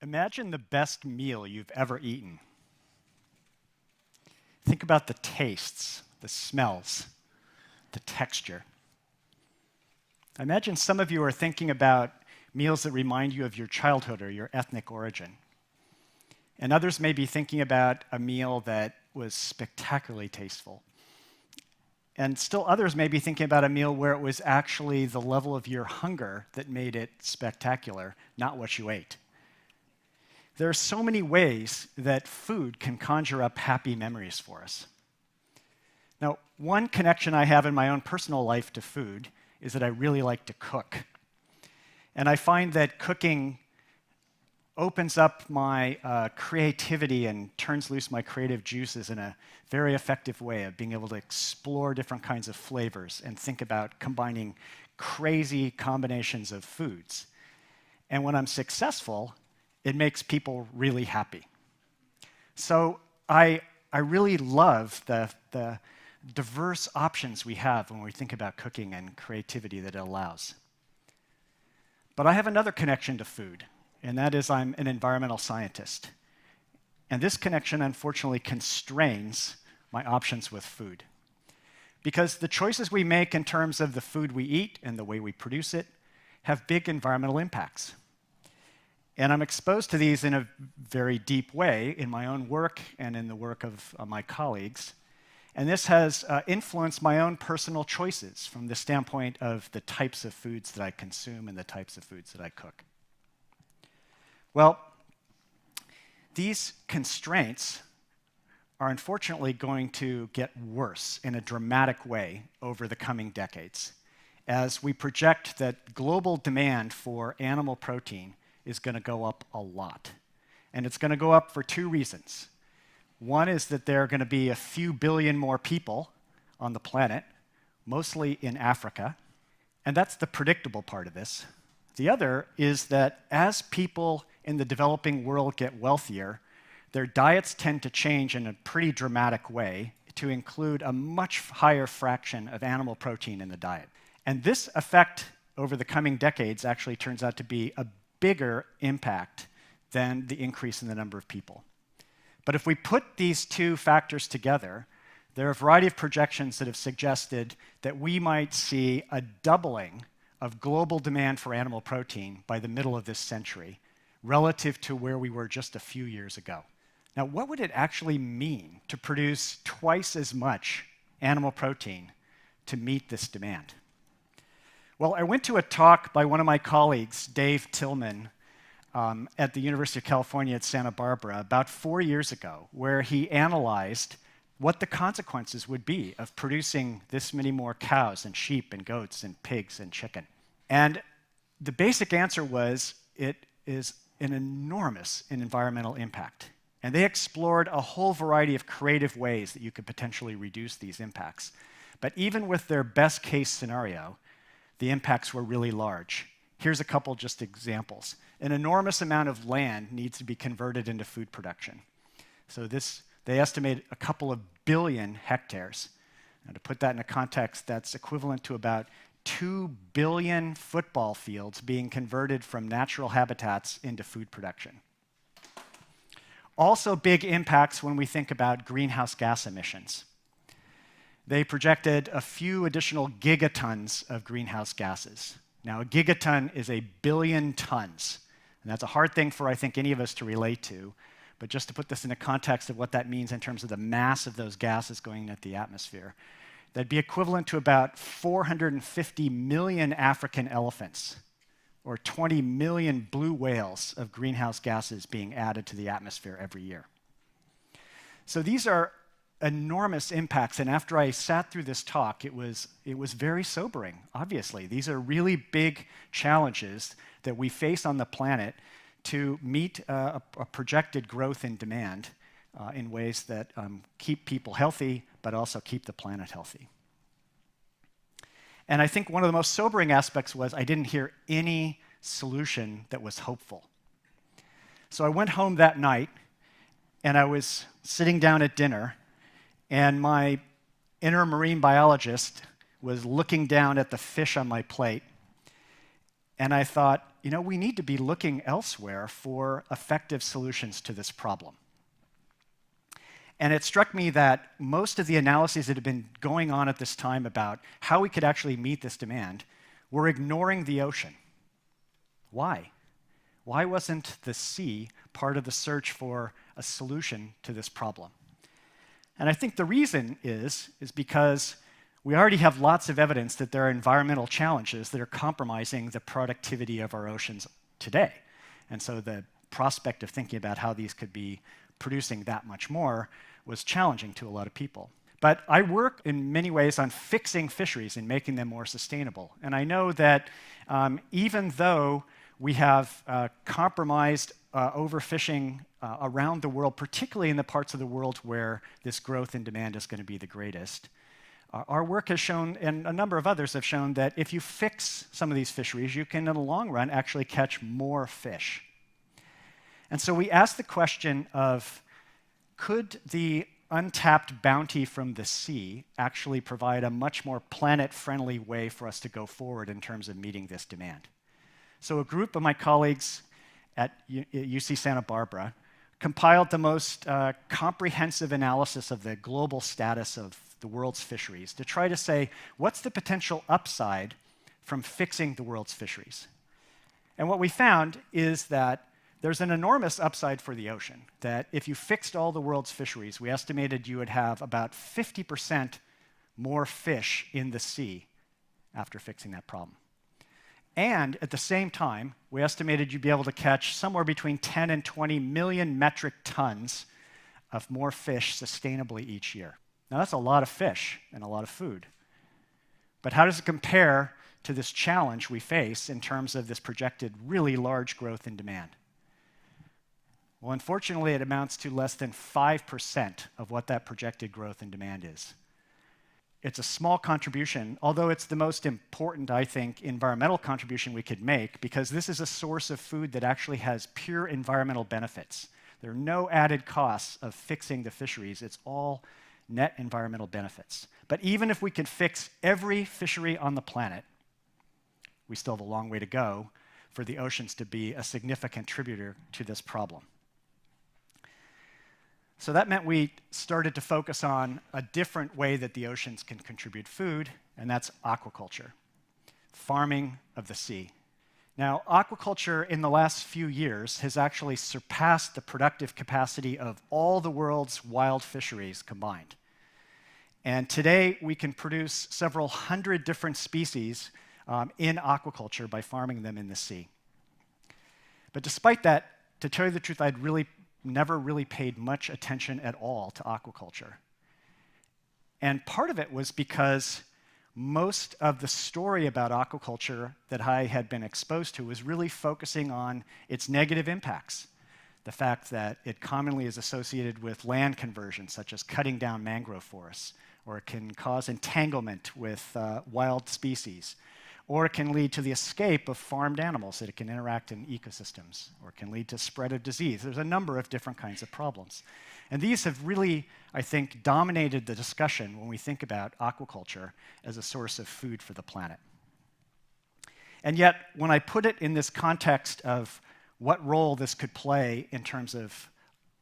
Imagine the best meal you've ever eaten. Think about the tastes, the smells, the texture. I imagine some of you are thinking about meals that remind you of your childhood or your ethnic origin. And others may be thinking about a meal that was spectacularly tasteful. And still others may be thinking about a meal where it was actually the level of your hunger that made it spectacular, not what you ate. There are so many ways that food can conjure up happy memories for us. Now, one connection I have in my own personal life to food is that I really like to cook. And I find that cooking opens up my creativity and turns loose my creative juices in a very effective way of being able to explore different kinds of flavors and think about combining crazy combinations of foods. And when I'm successful, it makes people really happy. So I really love the diverse options we have when we think about cooking and creativity that it allows. But I have another connection to food, and that is I'm an environmental scientist. And this connection, unfortunately, constrains my options with food. Because the choices we make in terms of the food we eat and the way we produce it have big environmental impacts. And I'm exposed to these in a very deep way in my own work and in the work of my colleagues. And this has influenced my own personal choices from the standpoint of the types of foods that I consume and the types of foods that I cook. Well, these constraints are unfortunately going to get worse in a dramatic way over the coming decades as we project that global demand for animal protein is going to go up a lot. And it's going to go up for two reasons. One is that there are going to be a few billion more people on the planet, mostly in Africa, and that's the predictable part of this. The other is that as people in the developing world get wealthier, their diets tend to change in a pretty dramatic way to include a much higher fraction of animal protein in the diet. And this effect over the coming decades actually turns out to be a bigger impact than the increase in the number of people. But if we put these two factors together, there are a variety of projections that have suggested that we might see a doubling of global demand for animal protein by the middle of this century relative to where we were just a few years ago. Now, what would it actually mean to produce twice as much animal protein to meet this demand? Well, I went to a talk by one of my colleagues, Dave Tillman, at the University of California at Santa Barbara about 4 years ago, where he analyzed what the consequences would be of producing this many more cows and sheep and goats and pigs and chicken. And the basic answer was it is an enormous environmental impact. And they explored a whole variety of creative ways that you could potentially reduce these impacts. But even with their best case scenario, the impacts were really large. Here's a couple just examples. An enormous amount of land needs to be converted into food production. So they estimate a couple of billion hectares. Now, to put that in a context, that's equivalent to about 2 billion football fields being converted from natural habitats into food production. Also big impacts when we think about greenhouse gas emissions. They projected a few additional gigatons of greenhouse gases. Now, a gigaton is 1 billion tons. And that's a hard thing for, I think, any of us to relate to. But just to put this in a context of what that means in terms of the mass of those gases going into the atmosphere, that'd be equivalent to about 450 million African elephants, or 20 million blue whales of greenhouse gases being added to the atmosphere every year. So these are enormous impacts, and after I sat through this talk, it was very sobering, obviously. These are really big challenges that we face on the planet to meet a projected growth in demand in ways that keep people healthy, but also keep the planet healthy. And I think one of the most sobering aspects was I didn't hear any solution that was hopeful. So I went home that night, and I was sitting down at dinner, and my inner marine biologist was looking down at the fish on my plate, And I thought, we need to be looking elsewhere for effective solutions to this problem. And it struck me that most of the analyses that had been going on at this time about how we could actually meet this demand were ignoring the ocean. Why? Why wasn't the sea part of the search for a solution to this problem? And I think the reason is because we already have lots of evidence that there are environmental challenges that are compromising the productivity of our oceans today. And so the prospect of thinking about how these could be producing that much more was challenging to a lot of people. But I work in many ways on fixing fisheries and making them more sustainable. And I know that even though we have compromised overfishing around the world, particularly in the parts of the world where this growth in demand is going to be the greatest, our work has shown, and a number of others have shown, that if you fix some of these fisheries, you can, in the long run, actually catch more fish. And so we asked the question of, could the untapped bounty from the sea actually provide a much more planet-friendly way for us to go forward in terms of meeting this demand? So a group of my colleagues at UC Santa Barbara compiled the most comprehensive analysis of the global status of the world's fisheries to try to say, what's the potential upside from fixing the world's fisheries? And what we found is that there's an enormous upside for the ocean, that if you fixed all the world's fisheries, we estimated you would have about 50% more fish in the sea after fixing that problem. And at the same time, we estimated you'd be able to catch somewhere between 10 and 20 million metric tons of more fish sustainably each year. Now, that's a lot of fish and a lot of food. But how does it compare to this challenge we face in terms of this projected really large growth in demand? Well, unfortunately, it amounts to less than 5% of what that projected growth in demand is. It's a small contribution, although it's the most important, I think, environmental contribution we could make, because this is a source of food that actually has pure environmental benefits. There are no added costs of fixing the fisheries. It's all net environmental benefits. But even if we could fix every fishery on the planet, we still have a long way to go for the oceans to be a significant contributor to this problem. So that meant we started to focus on a different way that the oceans can contribute food, and that's aquaculture, farming of the sea. Now, aquaculture in the last few years has actually surpassed the productive capacity of all the world's wild fisheries combined. And today, we can produce several hundred different species in aquaculture by farming them in the sea. But despite that, to tell you the truth, I'd never really paid much attention at all to aquaculture. And part of it was because most of the story about aquaculture that I had been exposed to was really focusing on its negative impacts. The fact that it commonly is associated with land conversion, such as cutting down mangrove forests, or it can cause entanglement with wild species, or it can lead to the escape of farmed animals, that it can interact in ecosystems, or it can lead to spread of disease. There's a number of different kinds of problems. And these have really, I think, dominated the discussion when we think about aquaculture as a source of food for the planet. And yet, when I put it in this context of what role this could play in terms of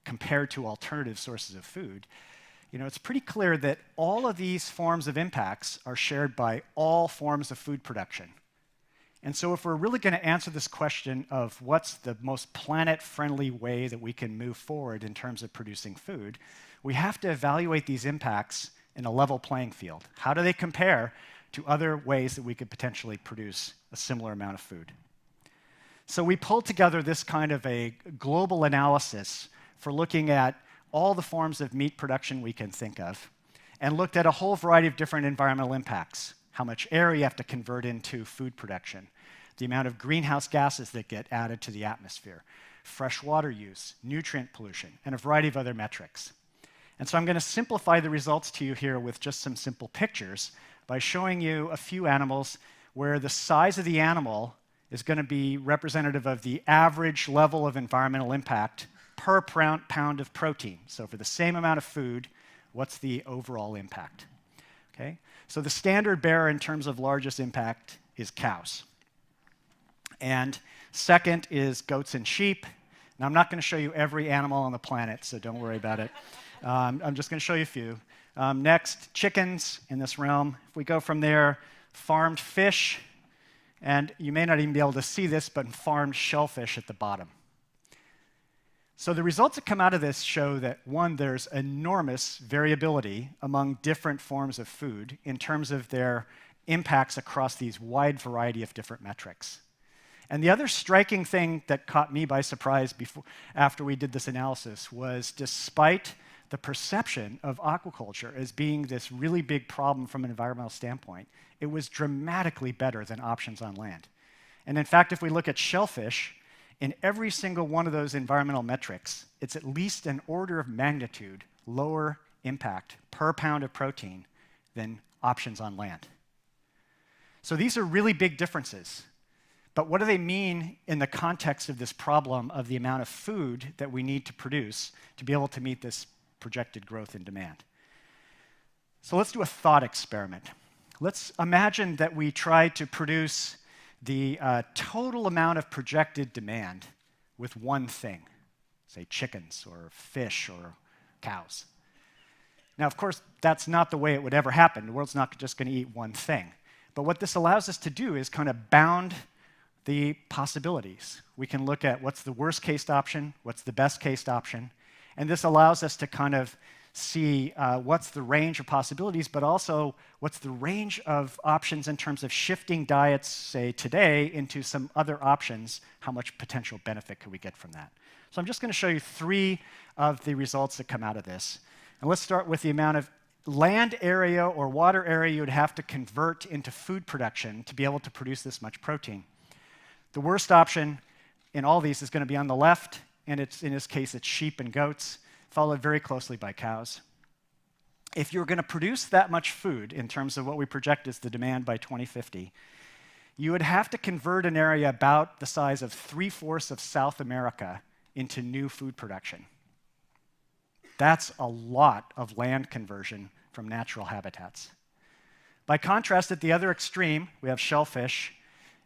compared to alternative sources of food, it's pretty clear that all of these forms of impacts are shared by all forms of food production. And so if we're really going to answer this question of what's the most planet-friendly way that we can move forward in terms of producing food, we have to evaluate these impacts in a level playing field. How do they compare to other ways that we could potentially produce a similar amount of food? So we pulled together this kind of a global analysis for looking at all the forms of meat production we can think of, and looked at a whole variety of different environmental impacts. How much air you have to convert into food production, the amount of greenhouse gases that get added to the atmosphere, fresh water use, nutrient pollution, and a variety of other metrics. And so I'm going to simplify the results to you here with just some simple pictures by showing you a few animals where the size of the animal is going to be representative of the average level of environmental impact per pound of protein. So for the same amount of food, what's the overall impact? Okay? So the standard bearer in terms of largest impact is cows. And second is goats and sheep. Now, I'm not going to show you every animal on the planet, so don't worry about it. I'm just going to show you a few. Next, chickens in this realm. If we go from there, farmed fish, and you may not even be able to see this, but farmed shellfish at the bottom. So the results that come out of this show that, one, there's enormous variability among different forms of food in terms of their impacts across these wide variety of different metrics. And the other striking thing that caught me by surprise after we did this analysis was, despite the perception of aquaculture as being this really big problem from an environmental standpoint, it was dramatically better than options on land. And in fact, if we look at shellfish, in every single one of those environmental metrics, it's at least an order of magnitude lower impact per pound of protein than options on land. So these are really big differences. But what do they mean in the context of this problem of the amount of food that we need to produce to be able to meet this projected growth in demand? So let's do a thought experiment. Let's imagine that we try to produce the total amount of projected demand with one thing, say chickens or fish or cows. Now, of course, that's not the way it would ever happen. The world's not just going to eat one thing. But what this allows us to do is kind of bound the possibilities. We can look at what's the worst case option, what's the best case option, and this allows us to kind of see what's the range of possibilities, but also what's the range of options in terms of shifting diets, say today, into some other options. How much potential benefit could we get from that? So I'm just going to show you 3 of the results that come out of this. And let's start with the amount of land area or water area you would have to convert into food production to be able to produce this much protein. The worst option in all these is going to be on the left, and in this case, it's sheep and goats, followed very closely by cows. If you're going to produce that much food in terms of what we project as the demand by 2050, you would have to convert an area about the size of 3/4 of South America into new food production. That's a lot of land conversion from natural habitats. By contrast, at the other extreme, we have shellfish.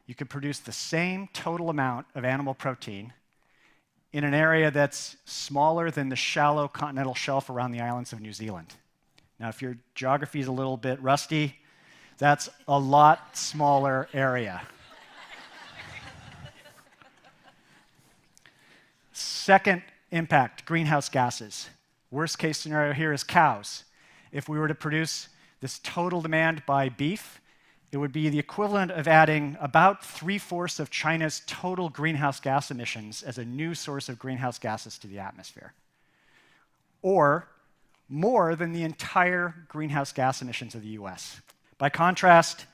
You could produce the same total amount of animal protein in an area that's smaller than the shallow continental shelf around the islands of New Zealand. Now, if your geography is a little bit rusty, that's a lot smaller area. Second impact, greenhouse gases. Worst case scenario here is cows. If we were to produce this total demand by beef, it would be the equivalent of adding about 3/4 of China's total greenhouse gas emissions as a new source of greenhouse gases to the atmosphere, or more than the entire greenhouse gas emissions of the US. By contrast,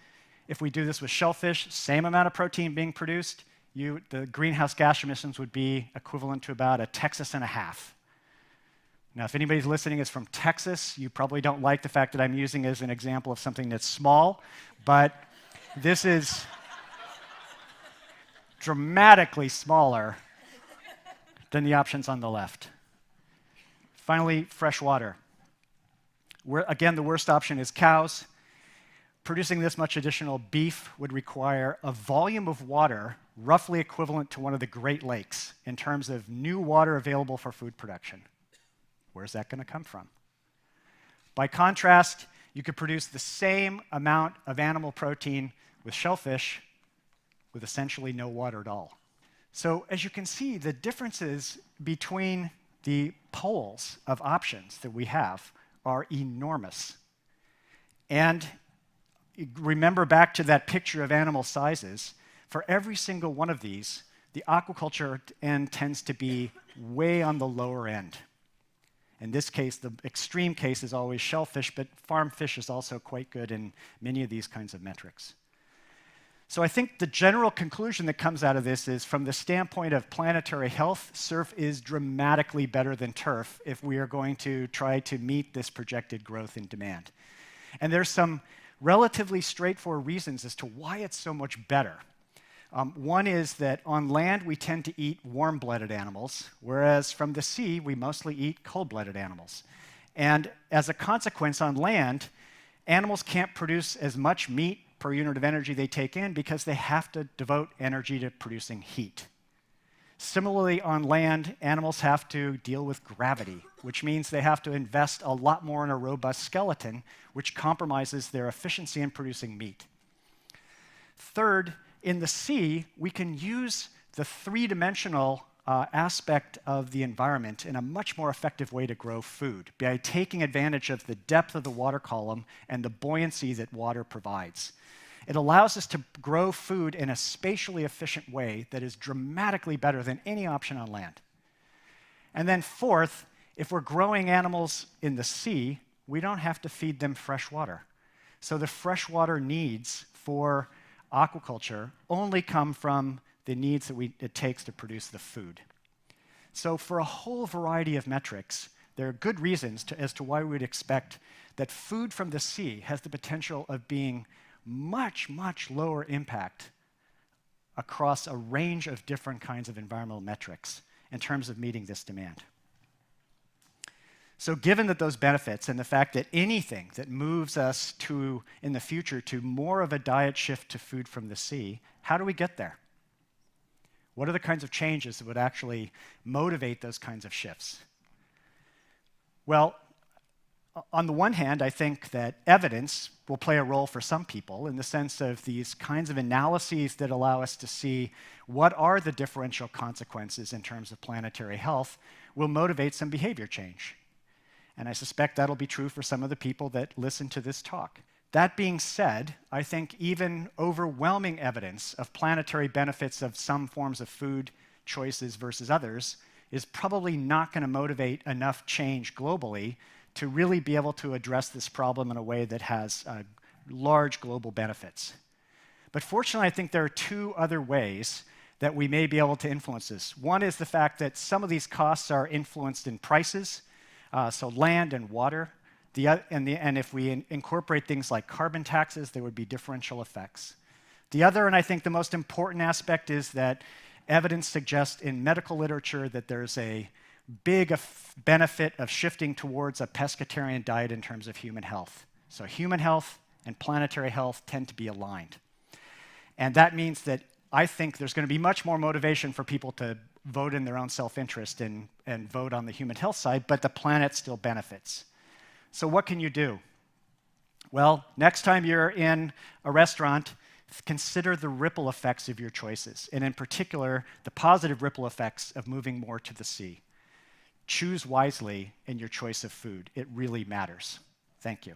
if we do this with shellfish, same amount of protein being produced, the greenhouse gas emissions would be equivalent to about a Texas and a half. Now, if anybody's listening is from Texas, you probably don't like the fact that I'm using as an example of something that's small, but this is dramatically smaller than the options on the left. Finally, fresh water. Again, the worst option is cows. Producing this much additional beef would require a volume of water roughly equivalent to one of the Great Lakes in terms of new water available for food production. Where's that going to come from? By contrast, you could produce the same amount of animal protein with shellfish with essentially no water at all. So as you can see, the differences between the poles of options that we have are enormous. And remember back to that picture of animal sizes, for every single one of these, the aquaculture end tends to be way on the lower end. In this case, the extreme case is always shellfish, but farm fish is also quite good in many of these kinds of metrics. So I think the general conclusion that comes out of this is, from the standpoint of planetary health, surf is dramatically better than turf if we are going to try to meet this projected growth in demand. And there's some relatively straightforward reasons as to why it's so much better. One is that on land, we tend to eat warm-blooded animals, whereas from the sea, we mostly eat cold-blooded animals. And as a consequence, on land, animals can't produce as much meat per unit of energy they take in because they have to devote energy to producing heat. Similarly, on land, animals have to deal with gravity, which means they have to invest a lot more in a robust skeleton, which compromises their efficiency in producing meat. Third, in the sea, we can use the three-dimensional aspect of the environment in a much more effective way to grow food by taking advantage of the depth of the water column and the buoyancy that water provides. It allows us to grow food in a spatially efficient way that is dramatically better than any option on land. And then fourth, if we're growing animals in the sea, we don't have to feed them fresh water. So the freshwater needs for aquaculture only come from the needs that it takes to produce the food. So for a whole variety of metrics, there are good reasons as to why we would expect that food from the sea has the potential of being much, much lower impact across a range of different kinds of environmental metrics in terms of meeting this demand. So given that those benefits and the fact that anything that moves us to, in the future, to more of a diet shift to food from the sea, how do we get there? What are the kinds of changes that would actually motivate those kinds of shifts? Well, on the one hand, I think that evidence will play a role for some people in the sense of these kinds of analyses that allow us to see what are the differential consequences in terms of planetary health will motivate some behavior change. And I suspect that'll be true for some of the people that listen to this talk. That being said, I think even overwhelming evidence of planetary benefits of some forms of food choices versus others is probably not going to motivate enough change globally to really be able to address this problem in a way that has large global benefits. But fortunately, I think there are two other ways that we may be able to influence this. One is the fact that some of these costs are influenced in prices, so land and water. And if we incorporate things like carbon taxes, there would be differential effects. The other, and I think the most important aspect, is that evidence suggests in medical literature that there's a big benefit of shifting towards a pescatarian diet in terms of human health. So human health and planetary health tend to be aligned. And that means that I think there's going to be much more motivation for people to vote in their own self-interest and vote on the human health side, but the planet still benefits. So what can you do? Well, next time you're in a restaurant, consider the ripple effects of your choices, and in particular, the positive ripple effects of moving more to the sea. Choose wisely in your choice of food. It really matters. Thank you.